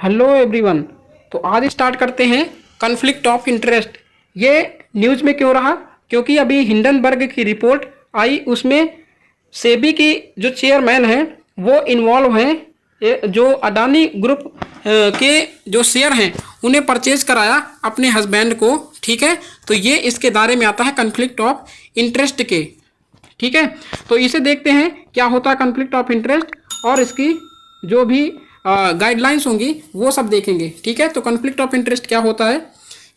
Hello everyone. तो आज start करते हैं कॉन्फ्लिक्ट ऑफ इंटरेस्ट। ये न्यूज़ में क्यों रहा? क्योंकि अभी हिंडनबर्ग की रिपोर्ट आई, उसमें सेबी की जो चेयरमैन हैं वो इन्वॉल्व हैं। जो अडानी ग्रुप के जो शेयर हैं उन्हें परचेज कराया अपने हस्बैंड को। ठीक है, तो ये इसके दायरे में आता है कॉन्फ्लिक्ट ऑफ इंटरेस्ट के। ठीक है, तो इसे देखते हैं क्या होता है कॉन्फ्लिक्ट ऑफ इंटरेस्ट, और इसकी जो भी गाइडलाइंस होंगी वो सब देखेंगे। ठीक है, तो कॉन्फ्लिक्ट ऑफ इंटरेस्ट क्या होता है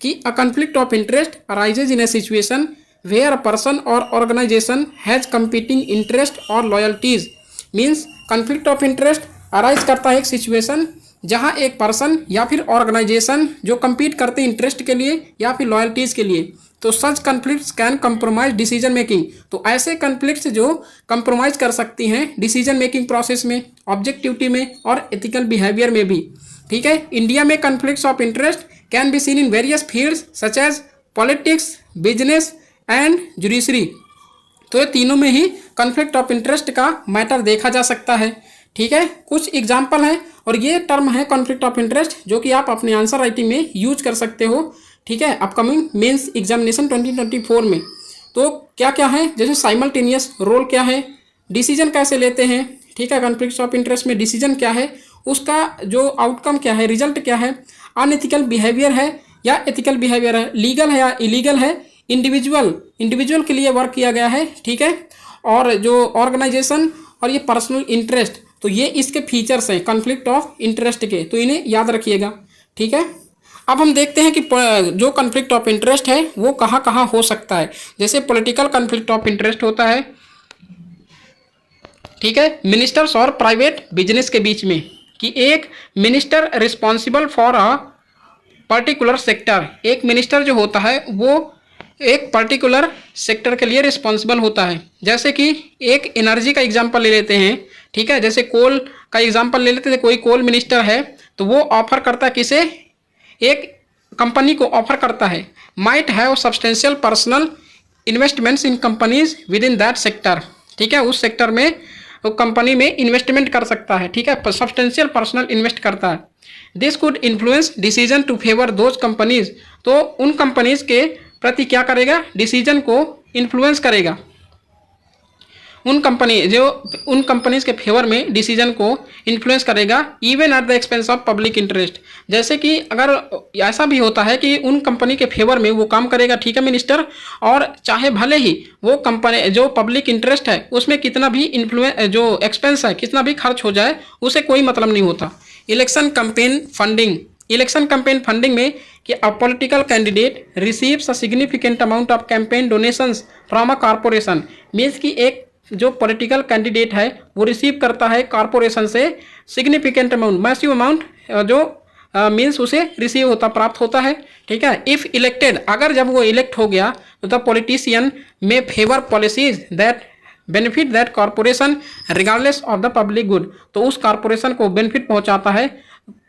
कि a conflict of interest arises in a situation where a person or organisation has competing interest or loyalties. Means conflict of interest arise करता है एक सिचुएशन जहां एक पर्सन या फिर ऑर्गेनाइजेशन जो compete करते हैं इंटरेस्ट के लिए या फिर लॉयल्टीज़ के लिए। तो such conflicts can compromise decision making. तो ऐसे कन्फ्लिक्ट्स जो कंप्रोमाइज कर सकती हैं डिसीजन मेकिंग प्रोसेस में, ऑब्जेक्टिविटी में और एथिकल बिहेवियर में भी। ठीक है, इंडिया में conflicts of interest can be seen in various fields such as politics, business and judiciary. तो ये तीनों में ही कॉन्फ्लिक्ट ऑफ इंटरेस्ट का मैटर देखा जा सकता है। ठीक है, कुछ एग्जाम्पल हैं और ये टर्म है कॉन्फ्लिक्ट ऑफ इंटरेस्ट जो कि आप अपने आंसर राइटिंग में यूज कर सकते हो। ठीक है, अपकमिंग मेंस एग्जामिनेशन 2024 में। तो क्या क्या है, जैसे साइमल्टेनियस रोल क्या है, डिसीजन कैसे लेते हैं। ठीक है, कॉन्फ्लिक्ट ऑफ इंटरेस्ट में डिसीजन क्या है, उसका जो आउटकम क्या है, रिजल्ट क्या है, अनएथिकल बिहेवियर है या एथिकल बिहेवियर है, लीगल है या इलीगल है, इंडिविजुअल के लिए वर्क किया गया है। ठीक है, और जो ऑर्गेनाइजेशन और ये पर्सनल इंटरेस्ट, तो ये इसके फीचर्स हैं कॉन्फ्लिक्ट ऑफ इंटरेस्ट के, तो इन्हें याद रखिएगा। ठीक है, अब हम देखते हैं कि जो कॉन्फ्लिक्ट ऑफ इंटरेस्ट है वो कहाँ कहाँ हो सकता है। जैसे पॉलिटिकल कॉन्फ्लिक्ट ऑफ इंटरेस्ट होता है, ठीक है, मिनिस्टर्स और प्राइवेट बिजनेस के बीच में, कि एक minister responsible for a particular sector, एक मिनिस्टर जो होता है वो एक पर्टिकुलर सेक्टर के लिए रिस्पॉन्सिबल होता है। जैसे कि एक एनर्जी का एग्जांपल ले लेते हैं। ठीक है, जैसे कोल का एग्जांपल ले लेते हैं। कोई कोल मिनिस्टर है तो वो ऑफर करता है किसे, एक कंपनी को ऑफर करता है, might have substantial personal investments in companies with in that sector. ठीक है, उस सेक्टर में वो कंपनी में इन्वेस्टमेंट कर सकता है। ठीक है, सब्सटेंशियल पर्सनल इन्वेस्ट करता है। This could influence decision to favour those companies. तो उन कंपनीज के प्रति क्या करेगा, डिसीजन को इन्फ्लुएंस करेगा, उन कंपनीज के फेवर में डिसीजन को इन्फ्लुएंस करेगा, even at the expense of public interest. जैसे कि अगर ऐसा भी होता है कि उन कंपनी के फेवर में वो काम करेगा, ठीक है, मिनिस्टर, और चाहे भले ही वो कंपनी जो पब्लिक इंटरेस्ट है उसमें कितना भी जो एक्सपेंस है कितना भी खर्च हो जाए उसे कोई मतलब नहीं होता। इलेक्शन कैंपेन फंडिंग में कि a political candidate receives a significant amount of campaign donations from a corporation. Means कि एक जो पॉलिटिकल कैंडिडेट है वो रिसीव करता है कॉरपोरेशन से सिग्निफिकेंट अमाउंट, मैसिव अमाउंट, जो मीन्स उसे रिसीव होता, प्राप्त होता है। ठीक है, इफ़ इलेक्टेड, अगर जब वो इलेक्ट हो गया तो the politician may favour policies that benefit that corporation regardless of the public good. तो उस कॉरपोरेशन को बेनिफिट पहुंचाता है,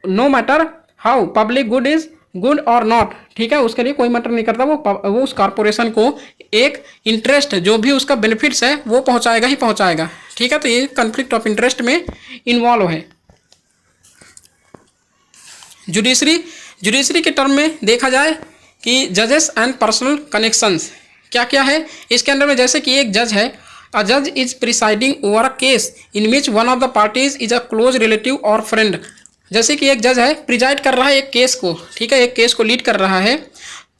no matter how public good is good or not. ठीक है, उसके लिए कोई मैटर नहीं करता, वो उस कॉरपोरेशन को एक इंटरेस्ट जो भी उसका बेनिफिट्स है वो पहुंचाएगा ही पहुंचाएगा। ठीक है, तो ये कॉन्फ्लिक्ट ऑफ इंटरेस्ट में इन्वॉल्व है। जुडिशरी के टर्म में देखा जाए कि जजेस एंड पर्सनल कनेक्शंस क्या क्या है इसके अंदर में। जैसे कि एक जज है, अ जज is presiding over a case in which one of the parties is a close relative और फ्रेंड। जैसे कि एक जज है, प्रिजाइड कर रहा है एक केस को, ठीक है, एक केस को लीड कर रहा है,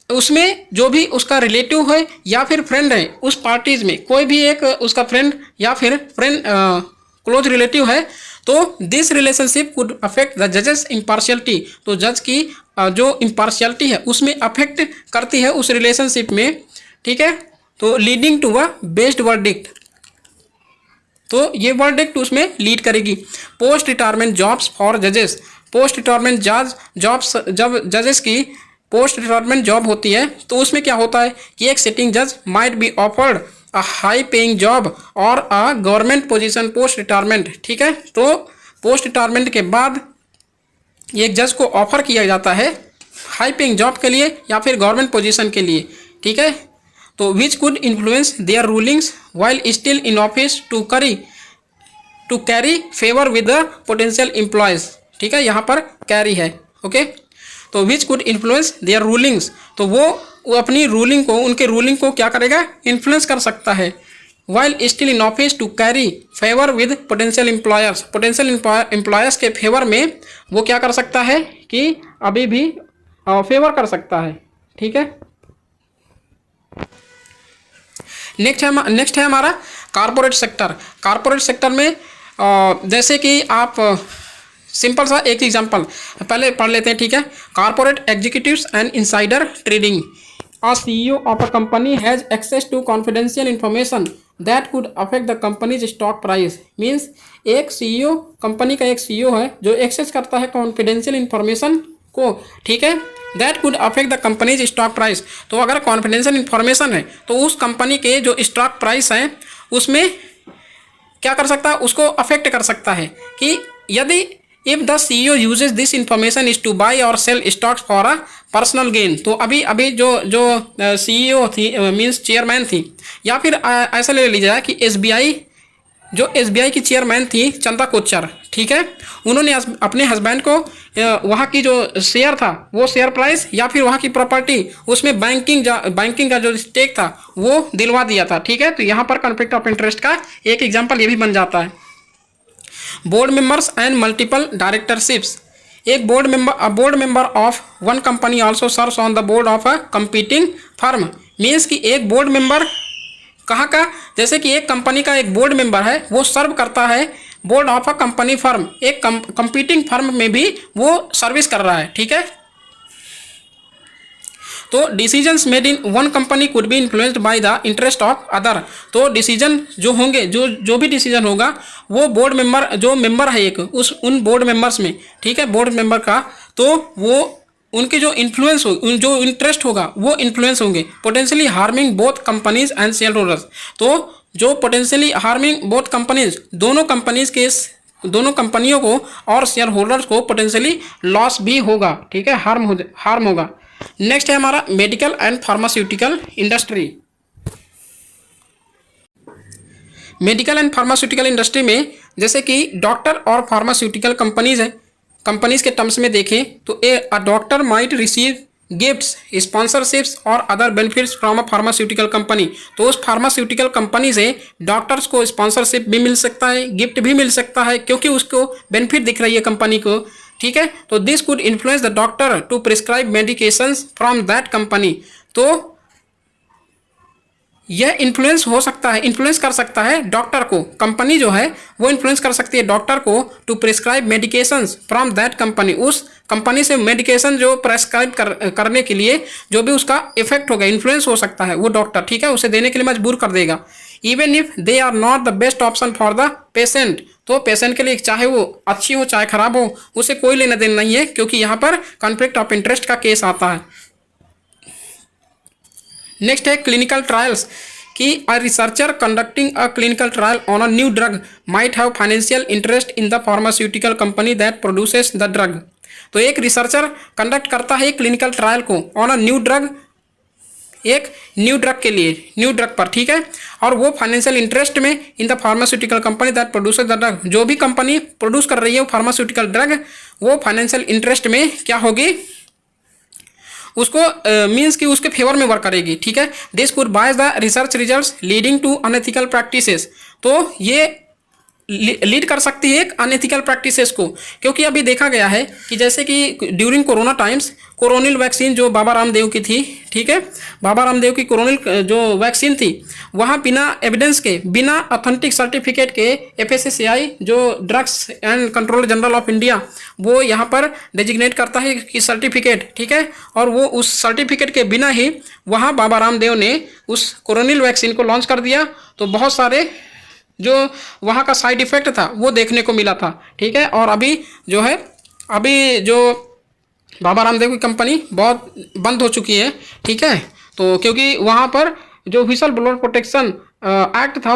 उसमें जो भी उसका रिलेटिव है या फिर फ्रेंड है, उस पार्टीज में कोई भी एक उसका फ्रेंड या फिर क्लोज रिलेटिव है, तो this relationship could affect the जजेस इम्पार्शियलिटी। तो जज की जो इम्पार्शियलिटी है उसमें अफेक्ट करती है उस रिलेशनशिप में। ठीक है, तो leading to a based verdict, तो ये वर्डिक्ट उसमें लीड करेगी। पोस्ट रिटायरमेंट जॉब्स फॉर जजेस, पोस्ट रिटायरमेंट जॉब्स, जब जजेस की पोस्ट रिटायरमेंट जॉब होती है तो उसमें क्या होता है कि एक सिटिंग जज might be offered a high paying job और a government position post retirement. ठीक है, तो पोस्ट रिटायरमेंट के बाद एक जज को ऑफर किया जाता है हाई पेइंग जॉब के लिए या फिर गवर्नमेंट पोजीशन के लिए। ठीक है, तो which could influence their rulings while still in office to curry favour with the potential employers. ठीक है, यहाँ पर कैरी है। ओके, तो which could influence their rulings, तो वो अपनी रूलिंग को, उनके रूलिंग को क्या करेगा, इन्फ्लुएंस कर सकता है। While still in office to curry favour with potential employers, potential employers के फेवर में वो क्या कर सकता है कि अभी भी फेवर कर सकता है। ठीक है, नेक्स्ट है हमारा कारपोरेट सेक्टर। कारपोरेट सेक्टर में जैसे कि आप सिंपल सा एक एग्जांपल पहले पढ़ लेते हैं। ठीक है, corporate executives and insider trading. A CEO of a company has access to confidential information that could affect the company's stock price. Means एक CEO, कंपनी का एक CEO है जो एक्सेस करता है कॉन्फिडेंशियल इंफॉर्मेशन को। ठीक है, that could affect the company's stock price। तो अगर कॉन्फिडेंशियल इंफॉर्मेशन है तो उस कंपनी के जो स्टॉक प्राइस है उसमें क्या कर सकता है, उसको अफेक्ट कर सकता है कि यदि if the CEO uses this information is to buy और sell stocks for a personal gain. तो अभी जो CEO थी, मीन्स चेयरमैन थी, या फिर ऐसा ले लीजिए कि SBI की चेयरमैन थी चंदा कोचर। ठीक है, उन्होंने अपने हस्बैंड को वहाँ की जो शेयर था वो शेयर प्राइस या फिर वहाँ की प्रॉपर्टी उसमें बैंकिंग का जो स्टेक था वो दिलवा दिया था। ठीक है, तो यहाँ पर कॉन्फ्लिक्ट ऑफ इंटरेस्ट का एक एग्जाम्पल ये भी बन जाता है। Board members and multiple directorships. एक board member of one company also serves on the board of a competing firm. Means कि एक बोर्ड मेंबर कहाँ का, जैसे कि एक कंपनी का एक बोर्ड मेंबर है वो सर्व करता है board of a company firm, एक कंपीटिंग फर्म में भी वो सर्विस कर रहा है। ठीक है, तो decisions made in one company could be influenced by the interest of other. तो डिसीजन जो होंगे, जो भी डिसीजन होगा वो बोर्ड मेंबर, जो मेंबर है एक उन बोर्ड मेंबर्स में, ठीक है, बोर्ड मेंबर का, तो वो उनके जो इन्फ्लुएंस हो, जो इंटरेस्ट होगा वो इन्फ्लुएंस होंगे potentially harming both companies and share holders. तो जो पोटेंशियली हार्मिंग बोथ कंपनीज, दोनों कंपनियों को और शेयर होल्डर्स को पोटेंशियली लॉस भी होगा। ठीक है, हार्म होगा। नेक्स्ट है हमारा medical and pharmaceutical industry. Medical and pharmaceutical industry में जैसे कि डॉक्टर और फार्मास्यूटिकल कंपनीज है, कंपनीज के टर्म्स में देखें तो a doctor might receive gifts, sponsorships और other benefits from a pharmaceutical company. तो उस फार्मास्यूटिकल कंपनी से डॉक्टर्स को स्पॉन्सरशिप भी मिल सकता है, गिफ्ट भी मिल सकता है, क्योंकि उसको बेनिफिट दिख रही है कंपनी को। ठीक है, तो this could influence the doctor to prescribe medications from that company. तो यह इन्फ्लुएंस हो सकता है, इन्फ्लुएंस कर सकता है डॉक्टर को, कंपनी जो है वो इन्फ्लुएंस कर सकती है डॉक्टर को to prescribe medications from that company. उस कंपनी से मेडिकेशन जो प्रेस्क्राइब करने के लिए जो भी उसका इफेक्ट होगा, इन्फ्लुएंस हो सकता है वो डॉक्टर, ठीक है, उसे देने के लिए मजबूर कर देगा। Even if they are not the best option for the patient. तो पेशेंट के लिए चाहे वो अच्छी हो चाहे खराब हो उसे कोई लेना देना नहीं है, क्योंकि यहाँ पर कॉन्फ्लिक्ट ऑफ इंटरेस्ट का केस आता है। नेक्स्ट है क्लिनिकल ट्रायल्स कि a researcher conducting a clinical trial on a new drug might have financial interest in the pharmaceutical company that produces the drug. तो एक रिसर्चर कंडक्ट करता है clinical trial को ऑन अ न्यू ड्रग, एक new drug के लिए, new drug पर, ठीक है, और वो फाइनेंशियल इंटरेस्ट में in the pharmaceutical company that produces the drug. जो भी कंपनी प्रोड्यूस कर रही है वो फार्मास्यूटिकल ड्रग, वो फाइनेंशियल इंटरेस्ट में क्या होगी, उसको मीन्स कि उसके फेवर में वर्क करेगी। ठीक है, this could bias the research results leading to unethical practices. तो ये लीड कर सकती है एक अनएथिकल प्रैक्टिसेस को, क्योंकि अभी देखा गया है कि जैसे कि during corona times Coronil vaccine जो बाबा रामदेव की थी, ठीक है, बाबा रामदेव की कोरोनिल जो वैक्सीन थी वहाँ बिना एविडेंस के, बिना ऑथेंटिक सर्टिफिकेट के FSSAI जो drugs and control general of India वो यहाँ पर डेजिग्नेट करता है कि सर्टिफिकेट, ठीक है, और वो उस सर्टिफिकेट के बिना ही वहाँ बाबा रामदेव ने उस कोरोनिल वैक्सीन को लॉन्च कर दिया। तो बहुत सारे जो वहाँ का साइड इफेक्ट था वो देखने को मिला था। ठीक है, और अभी जो बाबा रामदेव की कंपनी बहुत बंद हो चुकी है। ठीक है, तो क्योंकि वहाँ पर जो व्हिसल ब्लोअर प्रोटेक्शन एक्ट था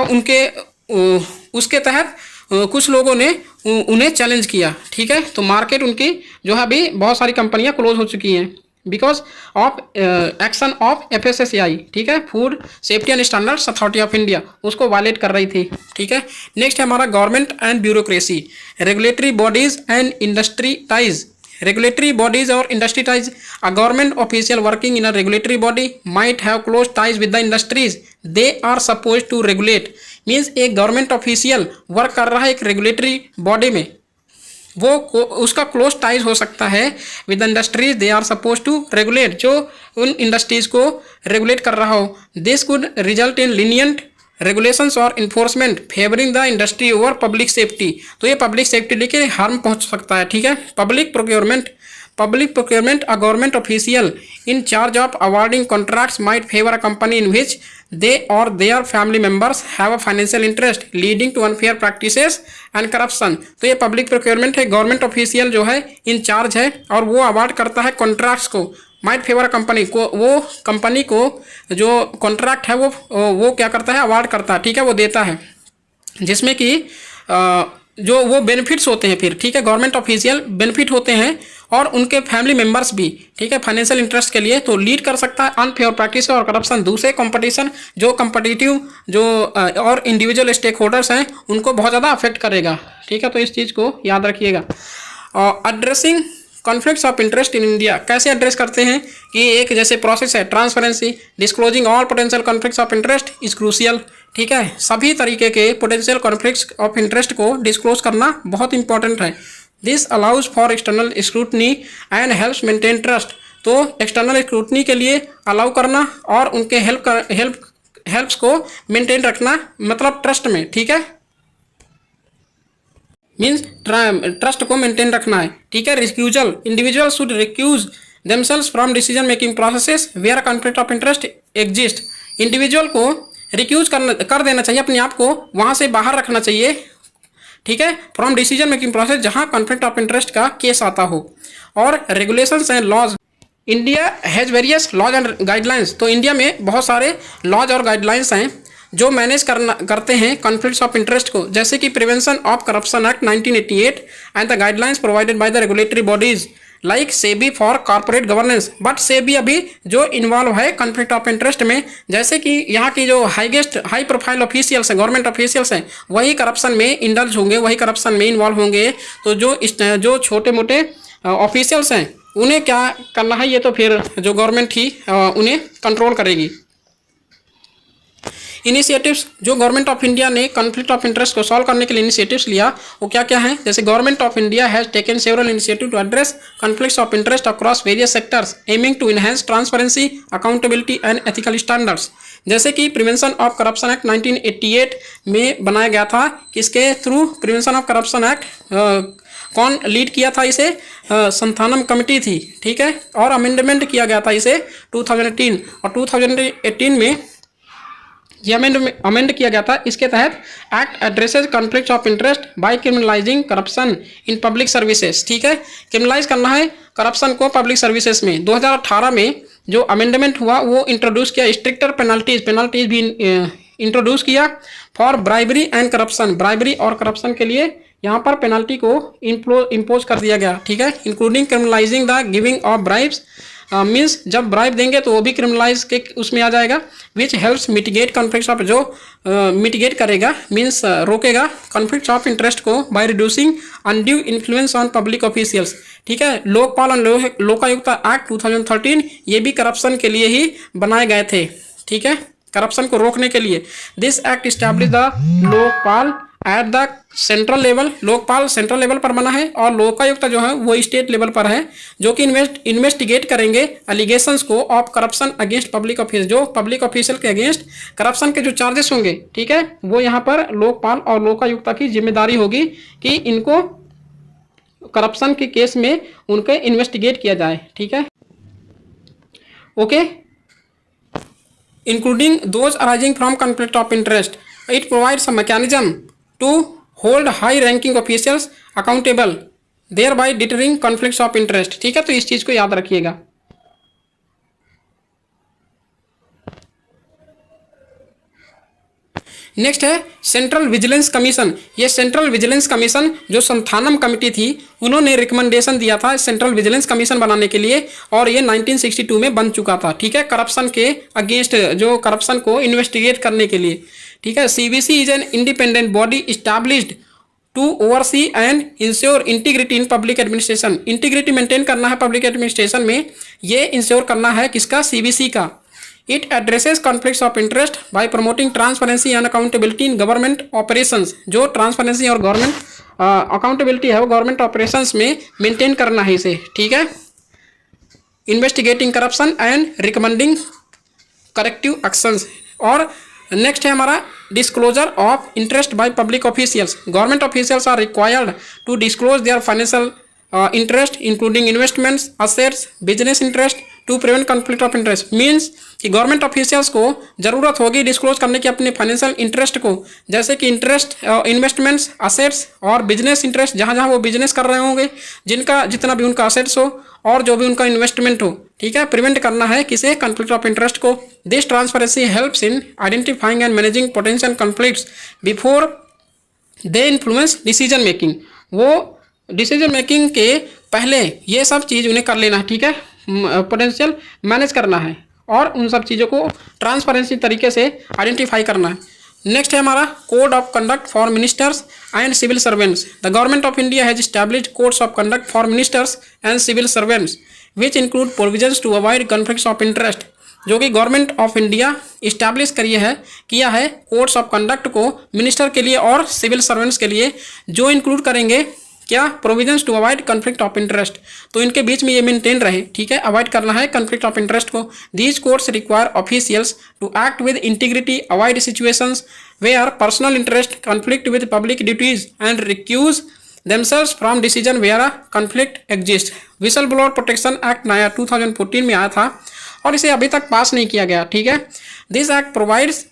उसके तहत कुछ लोगों ने उन्हें चैलेंज किया। ठीक है, तो मार्केट उनकी जो है अभी बहुत सारी कंपनियाँ क्लोज हो चुकी हैं। Because of action of FSSAI, ठीक है, food safety and standards authority of India, उसको वायलेट कर रही थी, ठीक है। नेक्स्ट है हमारा government and bureaucracy, regulatory bodies and industry ties. Regulatory bodies or industry ties. A government official working in a regulatory body might have close ties with the industries they are supposed to regulate. Means एक government official work कर रहा है एक regulatory body में, वो उसका close ties हो सकता है with the industries they are suppose to regulate, जो उन इंडस्ट्रीज को रेगुलेट कर रहा हो। This could result in lenient regulations और enforcement favouring the industry over public safety. तो ये पब्लिक सेफ्टी लेके हार्म पहुंच सकता है, ठीक है। Public procurement a government official in charge of awarding contracts might favour a company in which they और their family members have a financial interest leading to unfair practices and corruption. तो ये public procurement है, government official जो है in charge है और वो award करता है कॉन्ट्रैक्ट्स को, माइट फेवर कंपनी को, वो कंपनी को जो कॉन्ट्रैक्ट है वो क्या करता है, अवार्ड करता है, ठीक है, वो देता है, जिसमें कि जो वो बेनिफिट्स होते हैं फिर, ठीक है, गवर्नमेंट ऑफिशियल बेनिफिट होते हैं और उनके फैमिली मेंबर्स भी, ठीक है, फाइनेंशियल इंटरेस्ट के लिए, तो लीड कर सकता है अनफेयर प्रैक्टिस और करप्शन। दूसरे कंपटीशन जो कंपटीटिव जो और इंडिविजुअल स्टेक होल्डर्स हैं उनको बहुत ज़्यादा अफेक्ट करेगा, ठीक है, तो इस चीज़ को याद रखिएगा। Addressing conflicts of interest in India, कैसे एड्रेस करते हैं कि एक जैसे प्रोसेस है transparency, disclosing all potential conflicts of interest is crucial, ठीक है, सभी तरीके के पोटेंशियल कॉन्फ्लिक्ट्स ऑफ इंटरेस्ट को डिस्क्लोज करना बहुत इंपॉर्टेंट है। This allows for external scrutiny and helps maintain trust. तो एक्सटर्नल स्क्रूटनी के लिए अलाउ करना और उनके हेल्प्स को मेंटेन रखना, मतलब ट्रस्ट में, ठीक है, मीन्स ट्रस्ट को मेंटेन रखना है, ठीक है। Recusal, individual should recuse themselves from decision making processes where conflict of interest exist. Individual को रिक्यूज कर देना चाहिए, अपने आप को वहाँ से बाहर रखना चाहिए, ठीक है, फ्रॉम डिसीजन मेकिंग प्रोसेस जहाँ कॉन्फ्लिक्ट ऑफ इंटरेस्ट का केस आता हो। और regulations and laws, India has various laws and guidelines. तो इंडिया में बहुत सारे लॉज और गाइडलाइंस हैं जो मैनेज करते हैं कॉन्फ्लिक्ट्स ऑफ इंटरेस्ट को, जैसे कि prevention of corruption act 1988 and the guidelines provided by the regulatory bodies like SEBI for corporate governance. But SEBI अभी जो इन्वॉल्व है कॉन्फ्लिक्ट ऑफ इंटरेस्ट में, जैसे कि यहाँ की जो हाई प्रोफाइल ऑफिशियल्स हैं, गवर्नमेंट ऑफिशियल्स हैं, वही करप्शन में इंडल्ज होंगे, वही करप्शन में इन्वॉल्व होंगे। तो जो छोटे मोटे ऑफिशियल्स हैं उन्हें क्या करना है, ये तो फिर जो गवर्नमेंट ही उन्हें कंट्रोल करेगी। इनिशिएटिव्स, जो गवर्नमेंट ऑफ इंडिया ने कॉन्फ्लिक्ट ऑफ इंटरेस्ट को सॉल्व करने के लिए इनिशिएटिव्स लिया, वो क्या क्या हैं, जैसे government of India has taken several initiative to address conflicts of interest across various sectors aiming to enhance transparency, accountability and ethical standards. जैसे कि प्रिवेंशन ऑफ करप्शन एक्ट 1988 में बनाया गया था, किसके through, prevention of corruption act कौन lead किया था इसे, संथानम कमेटी थी, ठीक है, और अमेंडमेंट किया गया था इसे 2018 और 2018 में ये अमेंड किया गया था। इसके तहत act addresses conflict of interest by criminalising corruption in public services, ठीक है, क्रिमिनलाइज करना है करप्शन को पब्लिक सर्विसेज में। 2018 में जो अमेंडमेंट हुआ वो इंट्रोड्यूस किया, स्ट्रिक्टर पेनल्टीज भी इंट्रोड्यूस किया for bribery and corruption. Bribery और करप्शन के लिए यहाँ पर पेनल्टी को इम्पोज कर दिया गया, ठीक है, including criminalising the giving of bribes, means जब ब्राइब देंगे तो वो भी क्रिमिनलाइज के उसमें आ जाएगा। Which helps mitigate conflicts of, जो मिटिगेट करेगा, मीन्स रोकेगा कॉन्फ्लिक्ट्स ऑफ इंटरेस्ट को by reducing undue influence on public officials, ठीक है। लोकपाल और लोकायुक्त एक्ट 2013 ये भी करप्शन के लिए ही बनाए गए थे, ठीक है, करप्शन को रोकने के लिए। This act establish the Lokpal at the central level, Lokpal central level पर बना है और लोकायुक्त जो है वो स्टेट लेवल पर है, जो कि इन्वेस्टिगेट करेंगे एलिगेशंस को of corruption against public office, जो पब्लिक ऑफिशियल के अगेंस्ट करप्शन के जो चार्जेस होंगे, ठीक है, वो यहाँ पर लोकपाल और लोकायुक्त की जिम्मेदारी होगी कि इनको करप्शन के केस में उनके इन्वेस्टिगेट किया जाए, ठीक है, okay, including those arising from conflict of interest. It provides a mechanism to hold high ranking officials accountable thereby deterring conflicts of interest, ठीक है, तो इस चीज को याद रखिएगा। नेक्स्ट है सेंट्रल विजिलेंस कमीशन। ये सेंट्रल विजिलेंस कमीशन जो संथानम कमेटी थी, उन्होंने रिकमेंडेशन दिया था सेंट्रल विजिलेंस कमीशन बनाने के लिए, और ये 1962 में बन चुका था। ठीक है, करप्शन के अगेंस्ट, जो करप्शन को इन्वेस्टिगेट करने के लिए। ठीक है, CBC is an independent body established to oversee and ensure integrity in public administration. Integrity maintain करना है पब्लिक एडमिनिस्ट्रेशन में, ये इंश्योर करना है किसका? सीबीसी का। It addresses conflicts of interest bye promoting transparency and accountability in government operations. जो transparency और गवर्नमेंट अकाउंटेबिलिटी है वो गवर्नमेंट ऑपरेशंस में मेंटेन करना है इसे। ठीक है, investigating corruption and recommending corrective actions. और नेक्स्ट है हमारा disclosure of interest by public officials. Government officials are required to disclose their financial interest including investments, assets, business interest to prevent conflict of interest. Means कि government officials को जरूरत होगी disclose करने की अपने फाइनेंशियल इंटरेस्ट को, जैसे कि इंटरेस्ट, इन्वेस्टमेंट्स, असेट्स और बिजनेस इंटरेस्ट, जहाँ जहाँ वो बिजनेस कर रहे होंगे, जिनका जितना भी उनका असेट्स हो और जो भी उनका इन्वेस्टमेंट हो। ठीक है, प्रिवेंट करना है किसे? कॉन्फ्लिक्ट ऑफ इंटरेस्ट को। This transparency helps in identifying and managing potential conflicts before they influence decision making. वो डिसीजन मेकिंग के पहले ये सब चीज़ उन्हें कर लेना है। ठीक है, पोटेंशियल मैनेज करना है और उन सब चीज़ों को ट्रांसपेरेंसी तरीके से आइडेंटिफाई करना है। नेक्स्ट है हमारा code of conduct for ministers and civil servants. The government of India has established codes of conduct for ministers and civil servants which include provisions to avoid conflicts of interest. जो कि government of India establish किया है codes of conduct को minister के लिए और civil servants के लिए, जो इंक्लूड करेंगे क्या? Provisions to avoid conflict of interest. तो इनके बीच में ये मेंटेन रहे। ठीक है, अवॉइड करना है कॉन्फ्लिक्ट ऑफ इंटरेस्ट को। These codes require officials to act with integrity, avoid situations where personal interest conflict with public duties and recuse themselves from decision where a conflict exists। Whistle blower protection act नया 2014 में आया था और इसे अभी तक पास नहीं किया गया। ठीक है, this act provides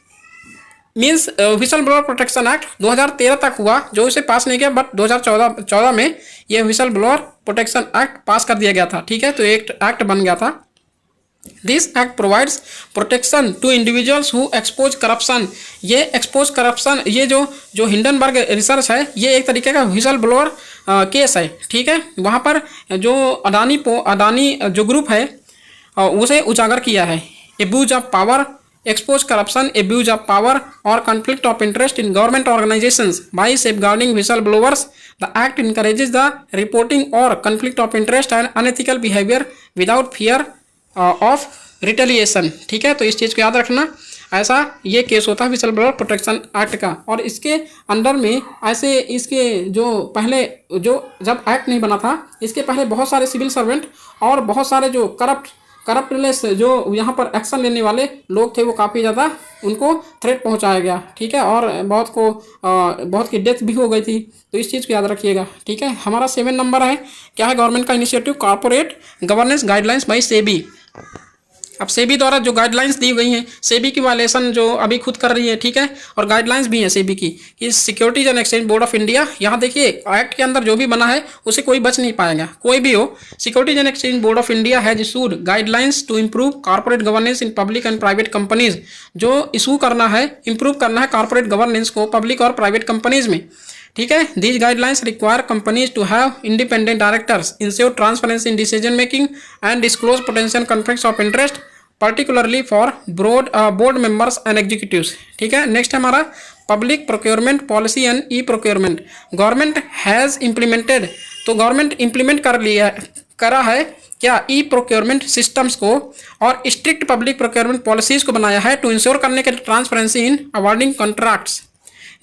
means whistle blower protection act 2013 तक हुआ, जो इसे पास नहीं किया, बट 2014 में यह विसल ब्लोअर प्रोटेक्शन एक्ट पास कर दिया गया था। ठीक है, तो एक एक्ट बन गया था। This act provides protection to individuals who expose corruption. ये एक्सपोज करप्शन, ये जो हिंडनबर्ग रिसर्च है, ये एक तरीके का विसल ब्लोअर केस है। ठीक है, वहाँ पर जो अडानी जो ग्रुप है उसे उजागर किया है। Abuse of power, expose corruption, abuse of power और conflict of interest in government organisations by safeguarding whistle blowers. The act encourages the reporting और conflict of interest and unethical behaviour without fear of retaliation. ठीक है, तो इस चीज़ को याद रखना। ऐसा ये केस होता है विसल ब्लोअर प्रोटेक्शन एक्ट का। और इसके अंडर में ऐसे इसके जो पहले जब एक्ट नहीं बना था, इसके पहले बहुत सारे सिविल सर्वेंट और बहुत सारे जो करप्टलेस जो यहाँ पर एक्शन लेने वाले लोग थे, वो काफ़ी ज़्यादा उनको थ्रेट पहुँचाया गया। ठीक है, और बहुत की डेथ भी हो गई थी। तो इस चीज़ को याद रखिएगा। ठीक है, हमारा 7 नंबर है, क्या है? गवर्नमेंट का initiative corporate governance guidelines by SEBI. अब सेबी द्वारा जो गाइडलाइंस दी गई हैं, सेबी की वायलेशन जो अभी खुद कर रही है। ठीक है, और गाइडलाइंस भी हैं सेबी की कि securities and exchange board of India, यहाँ देखिए एक्ट के अंदर जो भी बना है उसे कोई बच नहीं पाएगा, कोई भी हो। Securities and exchange board of India has issued guidelines to improve corporate governance in public and private companies. जो इशू करना है, इंप्रूव करना है कॉर्पोरेट गवर्नेंस को पब्लिक और प्राइवेट कंपनीज में। ठीक है, these guidelines require companies to have independent directors, ensure transparency in decision making and disclose potential conflicts of interest particularly for board members and executives। ठीक है, next है हमारा public procurement policy and e procurement. Government has implemented, तो government implement करा है क्या? E procurement systems को और स्ट्रिक्ट पब्लिक प्रोक्योरमेंट पॉलिसीज़ को बनाया है टू इंश्योर करने के transparency in awarding contracts.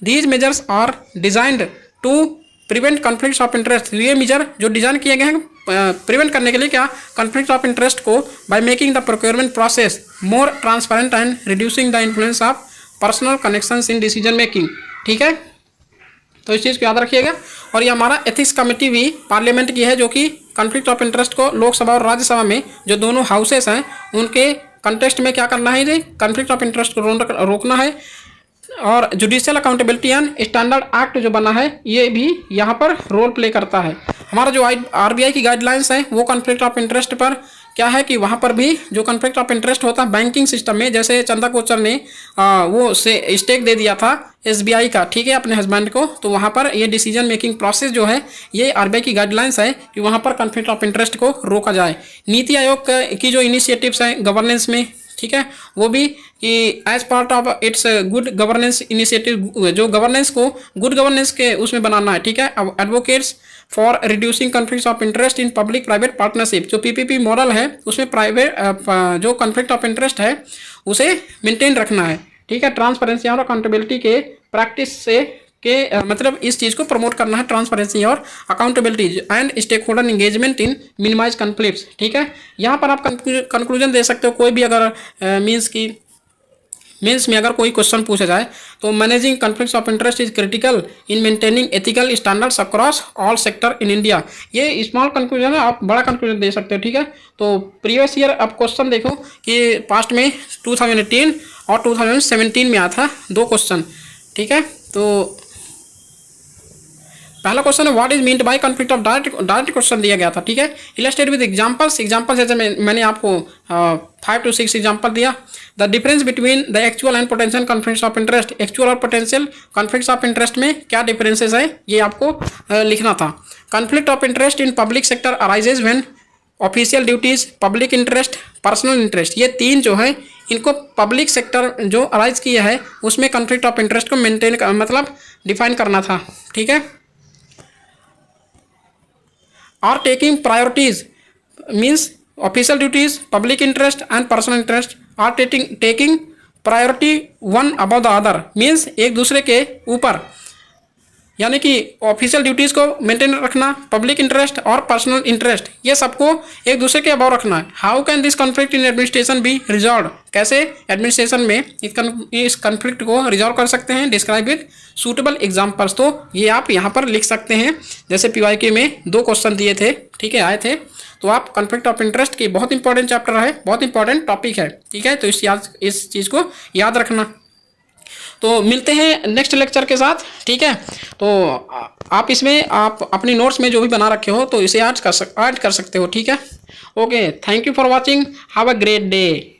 These measures are designed to prevent conflicts of interest. ये मेजर जो डिजाइन किए गए हैं प्रिवेंट करने के लिए क्या? कॉन्फ्लिक्ट ऑफ इंटरेस्ट को by making the procurement process more transparent and reducing the influence of personal connections in decision making. ठीक है, तो इस चीज़ को याद रखिएगा। और ये हमारा एथिक्स कमेटी भी पार्लियामेंट की है, जो कि कॉन्फ्लिक्ट ऑफ इंटरेस्ट को लोकसभा और राज्यसभा में जो दोनों हाउसेस हैं उनके कंटेस्ट में क्या करना है? कॉन्फ्लिक्ट ऑफ इंटरेस्ट को रोकना है। और judicial accountability and standard act जो बना है ये भी यहाँ पर रोल प्ले करता है। हमारा जो आरबीआई की गाइडलाइंस है वो कॉन्फ्लिक्ट ऑफ इंटरेस्ट पर क्या है कि वहाँ पर भी जो कॉन्फ्लिक्ट ऑफ इंटरेस्ट होता है बैंकिंग सिस्टम में, जैसे चंदा कोचर ने वो से स्टेक दे दिया था एसबीआई का, ठीक है, अपने हस्बैंड को, तो वहाँ पर ये डिसीजन मेकिंग प्रोसेस जो है ये आरबीआई की गाइडलाइंस है कि वहाँ पर कॉन्फ्लिक्ट ऑफ इंटरेस्ट को रोका जाए। नीति आयोग की जो इनिशिएटिव्स हैं गवर्नेंस में, ठीक है, वो भी कि as part of its good governance initiative, जो गवर्नेंस को गुड गवर्नेंस के उसमें बनाना है, ठीक है, अब advocates for reducing conflict of interest in public private partnership, जो पीपीपी मॉडल है उसमें प्राइवेट जो कॉन्फ्लिक्ट ऑफ इंटरेस्ट है उसे मेंटेन रखना है, ठीक है, ट्रांसपेरेंसी और अकाउंटेबिलिटी के प्रैक्टिस से मतलब इस चीज़ को प्रमोट करना है, ट्रांसपेरेंसी और accountability and stakeholder engagement in minimise conflicts, ठीक है। यहाँ पर आप कंक्लूजन दे सकते हो, कोई भी अगर मीन्स में अगर कोई क्वेश्चन पूछा जाए तो managing conflicts of interest is critical in maintaining ethical standards across all sector in India. ये स्मॉल कंक्लूजन है, आप बड़ा कंक्लूजन दे सकते हो, ठीक है। तो प्रीवियस ईयर आप क्वेश्चन देखो कि पास्ट में 2018 और 2017 में आया था 2 क्वेश्चन, ठीक है। तो पहला क्वेश्चन है what is meant by conflict of direct question दिया गया था, ठीक है। इलस्ट्रेट विद एग्जांपल्स जैसे मैंने आपको 5 to 6 एग्जांपल दिया। The difference between the actual and potential conflicts of interest, actual और पोटेंशियल कॉन्फ्लिक्ट्स ऑफ इंटरेस्ट में क्या डिफरेंसेस है ये आपको लिखना था। Conflict of interest in public sector arises when official duties, public interest, personal interest, ये 3 जो है इनको पब्लिक सेक्टर जो अराइज किया है उसमें कॉन्फ्लिक्ट ऑफ इंटरेस्ट को मेंटेन मतलब डिफाइन करना था, ठीक है। Are taking priorities means official duties, public interest and personal interest are taking priority one above the other means एक दूसरे के ऊपर, यानी कि ऑफिशियल ड्यूटीज़ को मेंटेन रखना, पब्लिक इंटरेस्ट और पर्सनल इंटरेस्ट ये सबको एक दूसरे के अबाव रखना है। How can this conflict in administration be resolve, कैसे एडमिनिस्ट्रेशन में इस कॉन्फ्लिक्ट को रिजॉल्व कर सकते हैं, डिस्क्राइब विद सूटेबल एग्जाम्पल्स। तो ये आप यहाँ पर लिख सकते हैं, जैसे पीवाईक्यू में 2 क्वेश्चन दिए थे, ठीक है, आए थे। तो आप कॉन्फ्लिक्ट ऑफ इंटरेस्ट की बहुत इंपॉर्टेंट चैप्टर है, बहुत इंपॉर्टेंट टॉपिक है, ठीक है। तो इस चीज़ को याद रखना। तो मिलते हैं नेक्स्ट लेक्चर के साथ, ठीक है। तो आप इसमें आप अपनी नोट्स में जो भी बना रखे हो तो इसे ऐड कर सकते हो, ठीक है। Okay, thank you for watching, have a great day.